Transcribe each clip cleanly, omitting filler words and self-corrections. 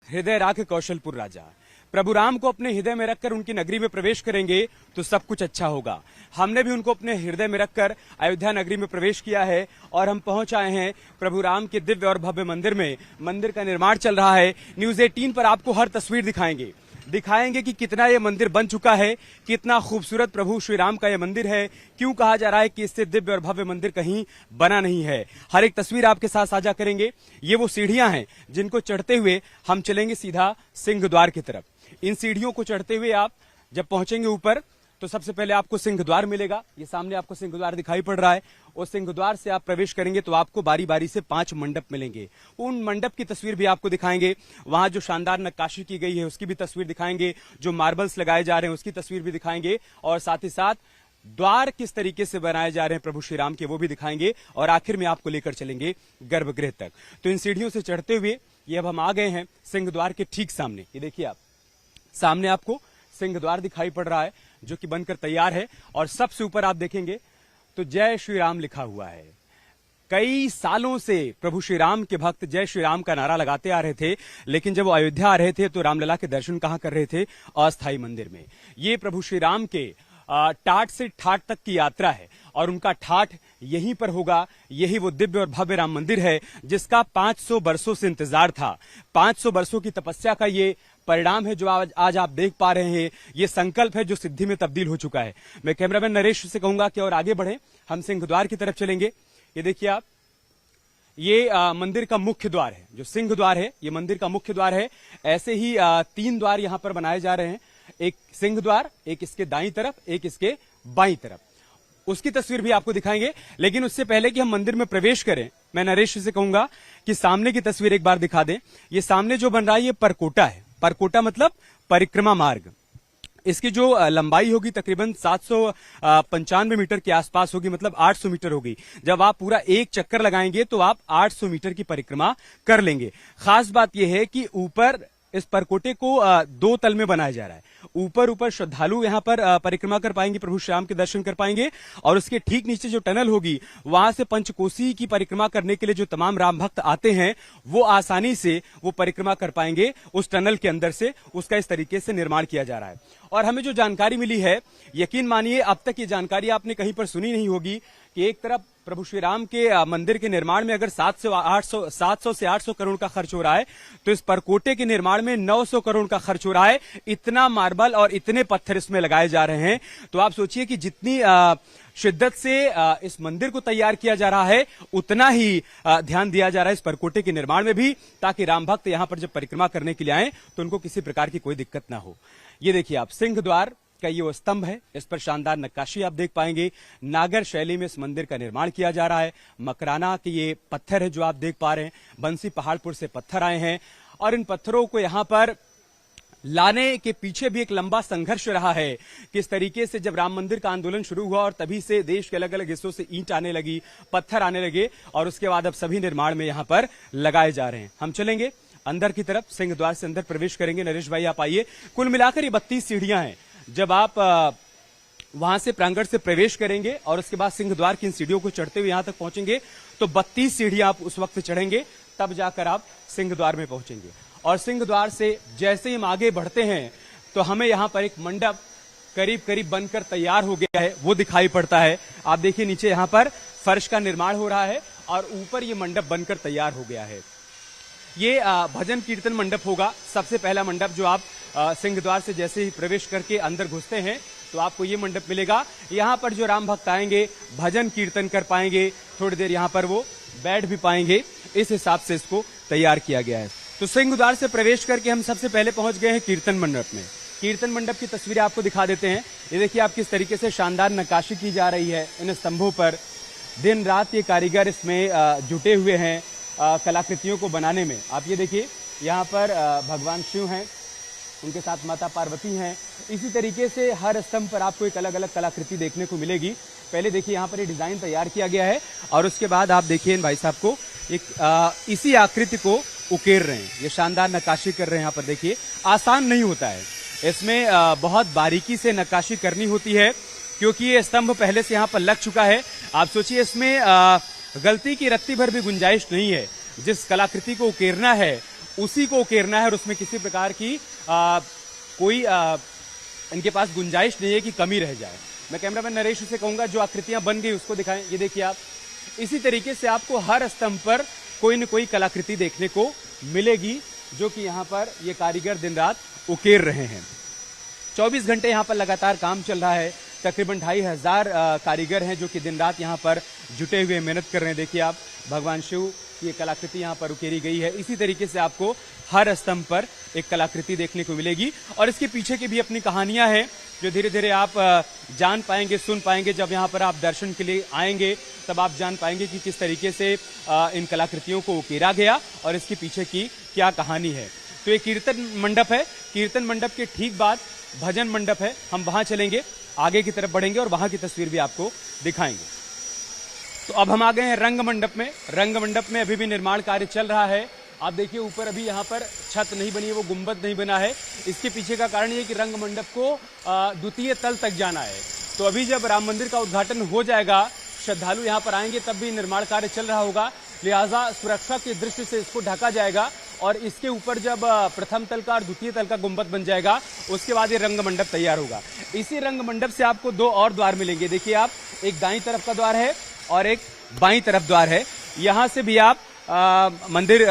हृदय राख कौशलपुर राजा। प्रभु राम को अपने हृदय में रखकर उनकी नगरी में प्रवेश करेंगे तो सब कुछ अच्छा होगा। हमने भी उनको अपने हृदय में रखकर अयोध्या नगरी में प्रवेश किया है और हम पहुंच आए हैं प्रभु राम के दिव्य और भव्य मंदिर में। मंदिर का निर्माण चल रहा है। न्यूज 18 पर आपको हर तस्वीर दिखाएंगे कि कितना ये मंदिर बन चुका है, कितना खूबसूरत प्रभु श्री राम का ये मंदिर है। क्यों कहा जा रहा है कि इससे दिव्य और भव्य मंदिर कहीं बना नहीं है। हर एक तस्वीर आपके साथ साझा करेंगे। ये वो सीढ़ियां हैं जिनको चढ़ते हुए हम चलेंगे सीधा सिंह द्वार की तरफ। इन सीढ़ियों को चढ़ते हुए आप जब पहुंचेंगे ऊपर तो सबसे पहले आपको सिंह द्वार मिलेगा। ये सामने आपको सिंह द्वार दिखाई पड़ रहा है। उस सिंह द्वार से आप प्रवेश करेंगे तो आपको बारी बारी से 5 मंडप मिलेंगे। उन मंडप की तस्वीर भी आपको दिखाएंगे। वहां जो शानदार नक्काशी की गई है उसकी भी तस्वीर दिखाएंगे। जो मार्बल्स लगाए जा रहे हैं उसकी तस्वीर भी दिखाएंगे और साथ ही साथ द्वार किस तरीके से बनाए जा रहे हैं प्रभु श्री राम के वो भी दिखाएंगे और आखिर में आपको लेकर चलेंगे गर्भगृह तक। तो इन सीढ़ियों से चढ़ते हुए ये अब हम आ गए हैं सिंह द्वार के ठीक सामने। ये देखिए आप सामने आपको सिंह द्वार दिखाई पड़ रहा है जो कि बनकर तैयार है और सबसे ऊपर आप देखेंगे तो जय श्री राम लिखा हुआ है। कई सालों से प्रभु श्री राम के भक्त जय श्री राम का नारा लगाते आ रहे थे, लेकिन जब वो अयोध्या आ रहे थे तो रामलला के दर्शन कहां कर रहे थे? अस्थायी मंदिर में। ये प्रभु श्री राम के टाट से ठाट तक की यात्रा है और उनका ठाट यहीं पर होगा। यही वो दिव्य और भव्य राम मंदिर है जिसका 500 वर्षों से इंतजार था। 500 वर्षों की तपस्या का ये परिणाम है जो आज आप देख पा रहे हैं। ये संकल्प है जो सिद्धि में तब्दील हो चुका है। मैं कैमरामैन नरेश से कहूंगा कि और आगे बढ़े, हम सिंह द्वार की तरफ चलेंगे। ये देखिए आप, ये मंदिर का मुख्य द्वार है। जो सिंह द्वार है ये मंदिर का मुख्य द्वार है। ऐसे ही 3 द्वार यहां पर बनाए जा रहे हैं। एक सिंह द्वार, एक इसके दाईं तरफ, एक इसके बाईं तरफ। उसकी तस्वीर भी आपको दिखाएंगे। लेकिन उससे पहले कि हम मंदिर में प्रवेश करें, मैं नरेश से कहूंगा कि सामने की तस्वीर एक बार दिखा दें। ये सामने जो बन रहा है ये परकोटा है। परकोटा मतलब परिक्रमा मार्ग। इसकी जो लंबाई होगी तकरीबन 795 मीटर के आसपास होगी, मतलब 800 मीटर होगी। जब आप पूरा एक चक्कर लगाएंगे तो आप 800 मीटर की परिक्रमा कर लेंगे। खास बात यह है कि ऊपर इस परकोटे को 2 तल में बनाया जा रहा है। ऊपर श्रद्धालु यहां पर परिक्रमा कर पाएंगे, प्रभु श्री राम के दर्शन कर पाएंगे और उसके ठीक नीचे जो टनल होगी वहां से पंचकोसी की परिक्रमा करने के लिए जो तमाम राम भक्त आते हैं वो आसानी से वो परिक्रमा कर पाएंगे उस टनल के अंदर से। उसका इस तरीके से निर्माण किया जा रहा है। और हमें जो जानकारी मिली है, यकीन मानिए अब तक ये जानकारी आपने कहीं पर सुनी नहीं होगी कि एक तरफ प्रभु श्री राम के मंदिर के निर्माण में अगर 700 से 800 करोड़ का खर्च हो रहा है तो इस परकोटे के निर्माण में 900 करोड़ का खर्च हो रहा है। इतना मार्बल और इतने पत्थर इसमें लगाए जा रहे हैं। तो आप सोचिए कि जितनी शिद्दत से इस मंदिर को तैयार किया जा रहा है उतना ही ध्यान दिया जा रहा है इस परकोटे के निर्माण में भी, ताकि राम भक्त यहां पर जब परिक्रमा करने के लिए आए तो उनको किसी प्रकार की कोई दिक्कत ना हो। ये देखिए आप, सिंह द्वार का ये वो स्तंभ है। इस पर शानदार नक्काशी आप देख पाएंगे। नागर शैली में इस मंदिर का निर्माण किया जा रहा है। मकराना के ये पत्थर है जो आप देख पा रहे हैं। बंसी पहाड़पुर से पत्थर आए हैं और इन पत्थरों को यहां पर लाने के पीछे भी एक लंबा संघर्ष रहा है। किस तरीके से जब राम मंदिर का आंदोलन शुरू हुआ और तभी से देश के अलग अलग हिस्सों से ईंट आने लगी, पत्थर आने लगे और उसके बाद अब सभी निर्माण में यहां पर लगाए जा रहे हैं। हम चलेंगे अंदर की तरफ, सिंह द्वार से अंदर प्रवेश करेंगे। नरेश भाई आप आइए। कुल मिलाकर ये 32 सीढ़ियां हैं। जब आप वहां से प्रांगण से प्रवेश करेंगे और उसके बाद सिंह द्वार की इन सीढ़ियों को चढ़ते हुए यहां तक पहुंचेंगे तो 32 सीढ़ियां आप उस वक्त चढ़ेंगे, तब जाकर आप सिंह द्वार में पहुंचेंगे। और सिंह द्वार से जैसे ही हम आगे बढ़ते हैं तो हमें यहां पर एक मंडप करीब करीब बनकर तैयार हो गया है, वो दिखाई पड़ता है। आप देखिए नीचे यहां पर फर्श का निर्माण हो रहा है और ऊपर ये मंडप बनकर तैयार हो गया है। ये भजन कीर्तन मंडप होगा। सबसे पहला मंडप जो आप सिंह द्वार से जैसे ही प्रवेश करके अंदर घुसते हैं तो आपको ये मंडप मिलेगा। यहाँ पर जो राम भक्त आएंगे भजन कीर्तन कर पाएंगे, थोड़ी देर यहाँ पर वो बैठ भी पाएंगे। इस हिसाब से इसको तैयार किया गया है। तो सिंह द्वार से प्रवेश करके हम सबसे पहले पहुंच गए हैं कीर्तन मंडप में। कीर्तन मंडप की तस्वीरें आपको दिखा देते हैं। ये देखिए आप किस तरीके से शानदार नक्काशी की जा रही है इन स्तंभों पर। दिन रात ये कारीगर इसमें जुटे हुए हैं कलाकृतियों को बनाने में। आप ये देखिए यहाँ पर भगवान शिव हैं, उनके साथ माता पार्वती हैं। इसी तरीके से हर स्तंभ पर आपको एक अलग अलग कलाकृति देखने को मिलेगी। पहले देखिए यहाँ पर ये डिजाइन तैयार किया गया है और उसके बाद आप देखिए इन भाई साहब को एक इसी आकृति को उकेर रहे हैं। ये शानदार नक्काशी कर रहे हैं। यहाँ पर देखिए आसान नहीं होता है, इसमें बहुत बारीकी से नक्काशी करनी होती है क्योंकि ये स्तंभ पहले से यहाँ पर लग चुका है। आप सोचिए इसमें गलती की रत्ती भर भी गुंजाइश नहीं है। जिस कलाकृति को उकेरना है उसी को उकेरना है और उसमें किसी प्रकार की कोई इनके पास गुंजाइश नहीं है कि कमी रह जाए। मैं कैमरामैन नरेश से कहूंगा जो आकृतियां बन गई उसको दिखाएं। ये देखिए आप, इसी तरीके से आपको हर स्तंभ पर कोई न कोई कलाकृति देखने को मिलेगी जो कि यहाँ पर ये कारीगर दिन रात उकेर रहे हैं। 24 घंटे यहाँ पर लगातार काम चल रहा है। तकरीबन 2500 कारीगर हैं जो कि दिन रात यहाँ पर जुटे हुए मेहनत कर रहे हैं। देखिए आप, भगवान शिव की ये कलाकृति यहाँ पर उकेरी गई है। इसी तरीके से आपको हर स्तंभ पर एक कलाकृति देखने को मिलेगी और इसके पीछे की भी अपनी कहानियां हैं जो धीरे धीरे आप जान पाएंगे, सुन पाएंगे। जब यहाँ पर आप दर्शन के लिए आएंगे तब आप जान पाएंगे कि किस तरीके से इन कलाकृतियों को उकेरा गया और इसके पीछे की क्या कहानी है। तो ये कीर्तन मंडप है। कीर्तन मंडप के ठीक बाद भजन मंडप है। हम वहां चलेंगे, आगे की तरफ बढ़ेंगे और वहां की तस्वीर भी आपको दिखाएंगे। तो अब हम आ गए हैं रंग मंडप में। रंग मंडप में अभी भी निर्माण कार्य चल रहा है। आप देखिए ऊपर अभी यहाँ पर छत नहीं बनी है, वो गुंबद नहीं बना है। इसके पीछे का कारण ये कि रंग मंडप को द्वितीय तल तक जाना है। तो अभी जब राम मंदिर का उद्घाटन हो जाएगा, श्रद्धालु यहाँ पर आएंगे, तब भी निर्माण कार्य चल रहा होगा, लिहाजा सुरक्षा की दृष्टि से इसको ढका जाएगा और इसके ऊपर जब प्रथम तल का और द्वितीय तल का गुंबद बन जाएगा उसके बाद ये रंग मंडप तैयार होगा। इसी रंग मंडप से आपको दो और द्वार मिलेंगे। देखिए आप, एक दाईं तरफ का द्वार है और एक बाईं तरफ द्वार है। यहां से भी आप मंदिर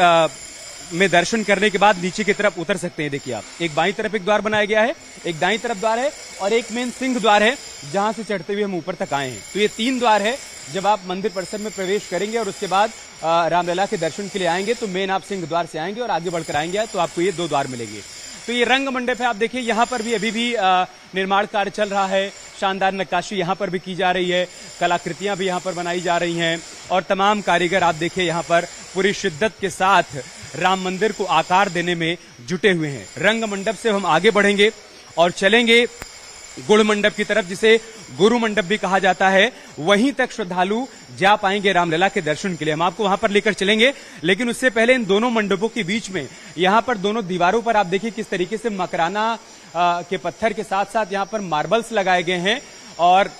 में दर्शन करने के बाद नीचे की तरफ उतर सकते हैं। देखिए आप, एक बाईं तरफ एक द्वार बनाया गया है, एक दाईं तरफ द्वार है और एक मेन सिंह द्वार है जहां से चढ़ते हुए हम ऊपर तक आए हैं। तो ये 3 द्वार है। जब आप मंदिर परिसर में प्रवेश करेंगे और उसके बाद रामलला के दर्शन के लिए आएंगे तो मेन आप सिंह द्वार से आएंगे और आगे बढ़कर आएंगे तो आपको ये 2 द्वार मिलेंगे। तो ये रंग मंडप है। आप देखिए यहाँ पर भी अभी भी निर्माण कार्य चल रहा है। शानदार नक्काशी यहाँ पर भी की जा रही है, कलाकृतियां भी यहाँ पर बनाई जा रही हैं और तमाम कारीगर आप देखिए यहाँ पर पूरी शिद्दत के साथ राम मंदिर को आकार देने में जुटे हुए हैं। रंग मंडप से हम आगे बढ़ेंगे और चलेंगे गुड़ मंडप की तरफ, जिसे गुरु मंडप भी कहा जाता है। वहीं तक श्रद्धालु जा पाएंगे रामलला के दर्शन के लिए। हम आपको वहां पर लेकर चलेंगे, लेकिन उससे पहले इन दोनों मंडपों के बीच में यहां पर दोनों दीवारों पर आप देखिए किस तरीके से मकराना के पत्थर के साथ साथ यहां पर मार्बल्स लगाए गए हैं और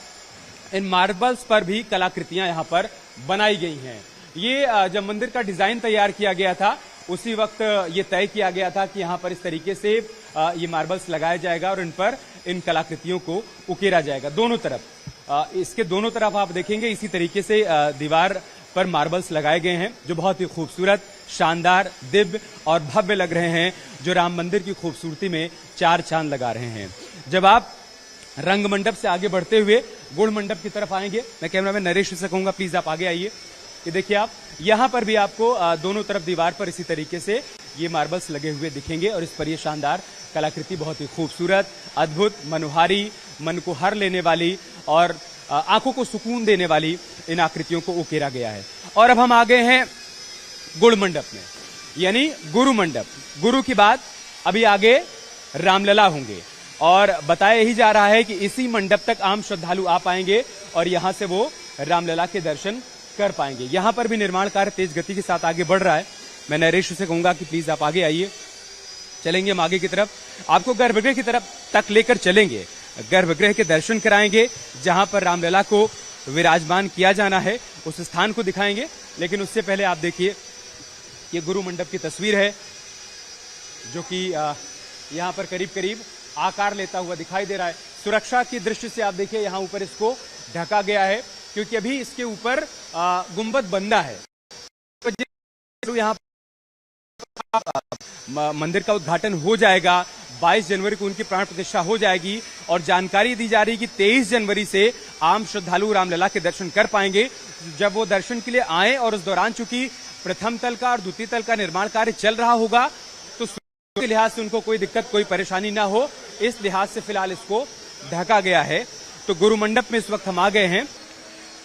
इन मार्बल्स पर भी कलाकृतियां यहां पर बनाई गई हैं। ये जब मंदिर का डिजाइन तैयार किया गया था उसी वक्त ये तय किया गया था कि यहाँ पर इस तरीके से ये मार्बल्स लगाया जाएगा और इन पर इन कलाकृतियों को उकेरा जाएगा दोनों तरफ। इसके दोनों तरफ आप देखेंगे इसी तरीके से दीवार पर मार्बल्स लगाए गए हैं जो बहुत ही खूबसूरत, शानदार, दिव्य और भव्य लग रहे हैं, जो राम मंदिर की खूबसूरती में 4 चांद लगा रहे हैं। जब आप रंग मंडप से आगे बढ़ते हुए गुड़ मंडप की तरफ आएंगे, मैं कैमरामैन नरेश से कहूंगा प्लीज आप आगे आइए। ये देखिए आप, यहाँ पर भी आपको दोनों तरफ दीवार पर इसी तरीके से ये मार्बल्स लगे हुए दिखेंगे और इस पर ये शानदार कलाकृति बहुत ही खूबसूरत, अद्भुत, मनोहारी, मन को हर लेने वाली और आंखों को सुकून देने वाली इन आकृतियों को उकेरा गया है। और अब हम आ गए हैं गुड़ मंडप में, यानी गुरु मंडप। गुरु की बात अभी आगे रामलला होंगे और बताया ही जा रहा है कि इसी मंडप तक आम श्रद्धालु आ पाएंगे और यहां से वो रामलला के दर्शन कर पाएंगे। यहां पर भी निर्माण कार्य तेज गति के साथ आगे बढ़ रहा है। मैं नरेश से कहूंगा कि प्लीज आप आगे आइए। चलेंगे हम आगे की तरफ, आपको गर्भगृह की तरफ तक लेकर चलेंगे। गर्भगृह के दर्शन कराएंगे जहां पर रामलला को विराजमान किया जाना है, उस स्थान को दिखाएंगे। लेकिन उससे पहले आप देखिए ये गुरु मंडप की तस्वीर है जो कि यहाँ पर करीब करीब आकार लेता हुआ दिखाई दे रहा है। सुरक्षा की दृष्टि से आप देखिए यहाँ ऊपर इसको ढका गया है क्योंकि अभी इसके ऊपर गुंबद बनना है। तो यहाँ मंदिर का उद्घाटन हो जाएगा, 22 जनवरी को उनकी प्राण प्रतिष्ठा हो जाएगी और जानकारी दी जा रही है कि 23 जनवरी से आम श्रद्धालु रामलला के दर्शन कर पाएंगे। जब वो दर्शन के लिए आए और उस दौरान चूंकि प्रथम तल का और द्वितीय तल का निर्माण कार्य चल रहा होगा तो के लिहाज से उनको कोई दिक्कत, कोई परेशानी ना हो, इस लिहाज से फिलहाल इसको ढका गया है। तो गुरु मंडप में इस वक्त हम आ गए हैं।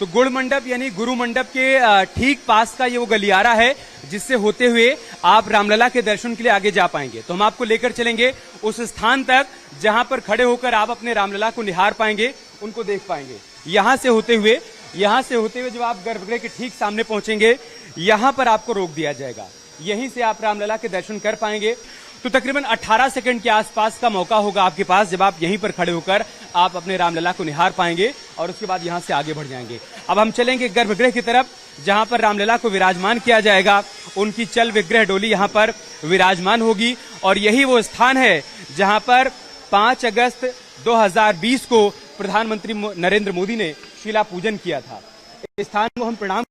तो गुड़ मंडप यानी गुरु मंडप के ठीक पास का ये वो गलियारा है जिससे होते हुए आप रामलला के दर्शन के लिए आगे जा पाएंगे। तो हम आपको लेकर चलेंगे उस स्थान तक जहां पर खड़े होकर आप अपने रामलला को निहार पाएंगे, उनको देख पाएंगे। यहां से होते हुए जब आप गर्भगृह के ठीक सामने पहुंचेंगे, यहां पर आपको रोक दिया जाएगा। यहीं से आप रामलला के दर्शन कर पाएंगे। तो तकरीबन 18 सेकंड के आसपास का मौका होगा आपके पास, जब आप यहीं पर खड़े होकर आप अपने रामलला को निहार पाएंगे और उसके बाद यहां से आगे बढ़ जाएंगे। अब हम चलेंगे गर्भगृह की तरफ, जहां पर रामलला को विराजमान किया जाएगा। उनकी चल विग्रह डोली यहां पर विराजमान होगी और यही वो स्थान है जहां पर 5 अगस्त 2020 को प्रधानमंत्री नरेंद्र मोदी ने शिला पूजन किया था। इस स्थान को हम प्रणाम,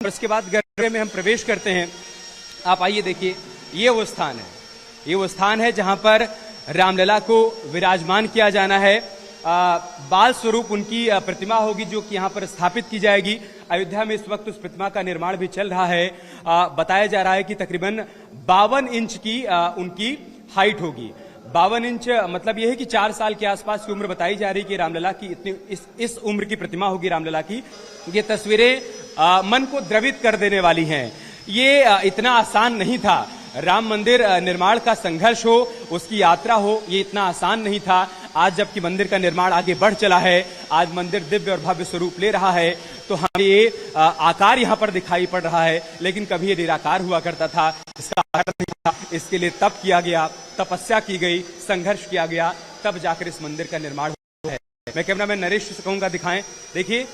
उसके बाद गर्भगृह में हम प्रवेश करते हैं। आप आइए देखिए, ये वो स्थान है, ये वो स्थान है जहां पर रामलला को विराजमान किया जाना है। बाल स्वरूप उनकी प्रतिमा होगी जो कि यहां पर स्थापित की जाएगी। अयोध्या में इस वक्त उस प्रतिमा का निर्माण भी चल रहा है। बताया जा रहा है कि तकरीबन 52 इंच की उनकी हाइट होगी। 52 इंच मतलब यह है कि 4 साल के आसपास की उम्र बताई जा रही है कि रामलला की इतनी इस उम्र की प्रतिमा होगी रामलला की। ये तस्वीरें मन को द्रवित कर देने वाली हैं। ये इतना आसान नहीं था, राम मंदिर निर्माण का संघर्ष हो, उसकी यात्रा हो, ये इतना आसान नहीं था। आज जबकि मंदिर का निर्माण आगे बढ़ चला है, आज मंदिर दिव्य और भव्य स्वरूप ले रहा है, तो हमें ये आकार यहाँ पर दिखाई पड़ रहा है, लेकिन कभी ये निराकार हुआ करता था, इसका आकार नहीं था। इसके लिए तप किया गया, तपस्या की गई, संघर्ष किया गया, तब जाकर इस मंदिर का निर्माण हुआ है। मैं कैमरामैन नरेश से कहूंगा दिखाएं। देखिए,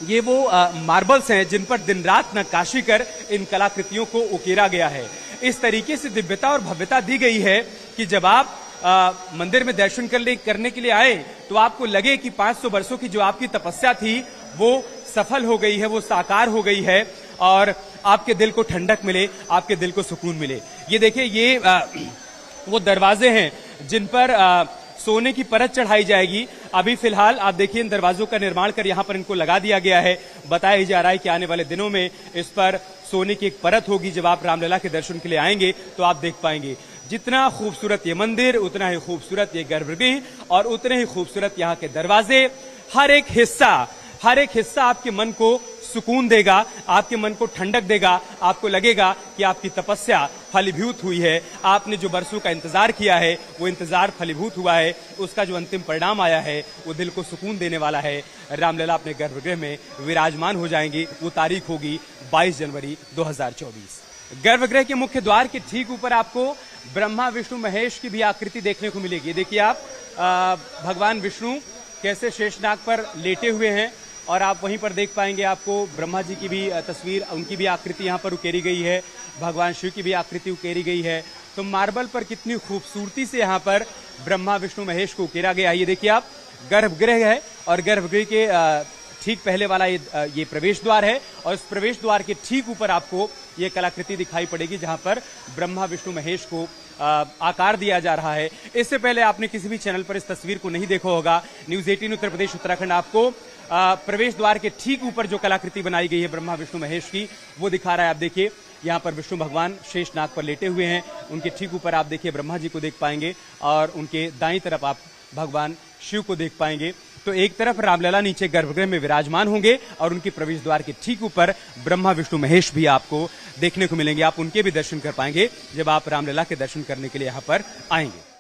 ये वो मार्बल्स हैं जिन पर दिन रात नक्काशी कर इन कलाकृतियों को उकेरा गया है। इस तरीके से दिव्यता और भव्यता दी गई है कि जब आप मंदिर में दर्शन करने के लिए आए तो आपको लगे कि 500 वर्षों की जो आपकी तपस्या थी वो सफल हो गई है, वो साकार हो गई है और आपके दिल को ठंडक मिले, आपके दिल को सुकून मिले। ये देखिए, ये वो दरवाजे हैं जिन पर सोने की परत चढ़ाई जाएगी। अभी फिलहाल आप देखिए, इन दरवाजों का निर्माण कर यहां पर इनको लगा दिया गया है। बताया जा रहा है कि आने वाले दिनों में इस पर सोने की एक परत होगी। जब आप रामलला के दर्शन के लिए आएंगे तो आप देख पाएंगे जितना खूबसूरत ये मंदिर, उतना ही खूबसूरत ये गर्भगृह और उतने ही खूबसूरत यहाँ के दरवाजे। हर एक हिस्सा आपके मन को सुकून देगा, आपके मन को ठंडक देगा। आपको लगेगा कि आपकी तपस्या फलीभूत हुई है, आपने जो बरसों का इंतजार किया है वो इंतजार फलीभूत हुआ है। उसका जो अंतिम परिणाम आया है वो दिल को सुकून देने वाला है। रामलला अपने गर्भगृह में विराजमान हो जाएंगे। वो तारीख होगी 22 जनवरी 2024। गर्भगृह के मुख्य द्वार के ठीक ऊपर आपको ब्रह्मा विष्णु महेश की भी आकृति देखने को मिलेगी। देखिए आप, भगवान विष्णु कैसे शेषनाग पर लेटे हुए हैं और आप वहीं पर देख पाएंगे आपको ब्रह्मा जी की भी तस्वीर, उनकी भी आकृति यहाँ पर उकेरी गई है। भगवान शिव की भी आकृति उकेरी गई है। तो मार्बल पर कितनी खूबसूरती से यहाँ पर ब्रह्मा विष्णु महेश को उकेरा गया। ये देखिए आप, गर्भगृह है और गर्भगृह के ठीक पहले वाला ये प्रवेश द्वार है और इस प्रवेश द्वार के ठीक ऊपर आपको ये कलाकृति दिखाई पड़ेगी जहां पर ब्रह्मा विष्णु महेश को आकार दिया जा रहा है। इससे पहले आपने किसी भी चैनल पर इस तस्वीर को नहीं देखा होगा। न्यूज 18 उत्तर प्रदेश उत्तराखंड आपको प्रवेश द्वार के ठीक ऊपर जो कलाकृति बनाई गई है ब्रह्मा विष्णु महेश की, वो दिखा रहा है। आप देखिए, यहाँ पर विष्णु भगवान शेषनाग पर लेटे हुए हैं। उनके ठीक ऊपर आप देखिए ब्रह्मा जी को देख पाएंगे और उनके दाईं तरफ आप भगवान शिव को देख पाएंगे। तो एक तरफ रामलला नीचे गर्भगृह में विराजमान होंगे और उनके प्रवेश द्वार के ठीक ऊपर ब्रह्मा विष्णु महेश भी आपको देखने को मिलेंगे। आप उनके भी दर्शन कर पाएंगे जब आप रामलला के दर्शन करने के लिए यहाँ पर आएंगे।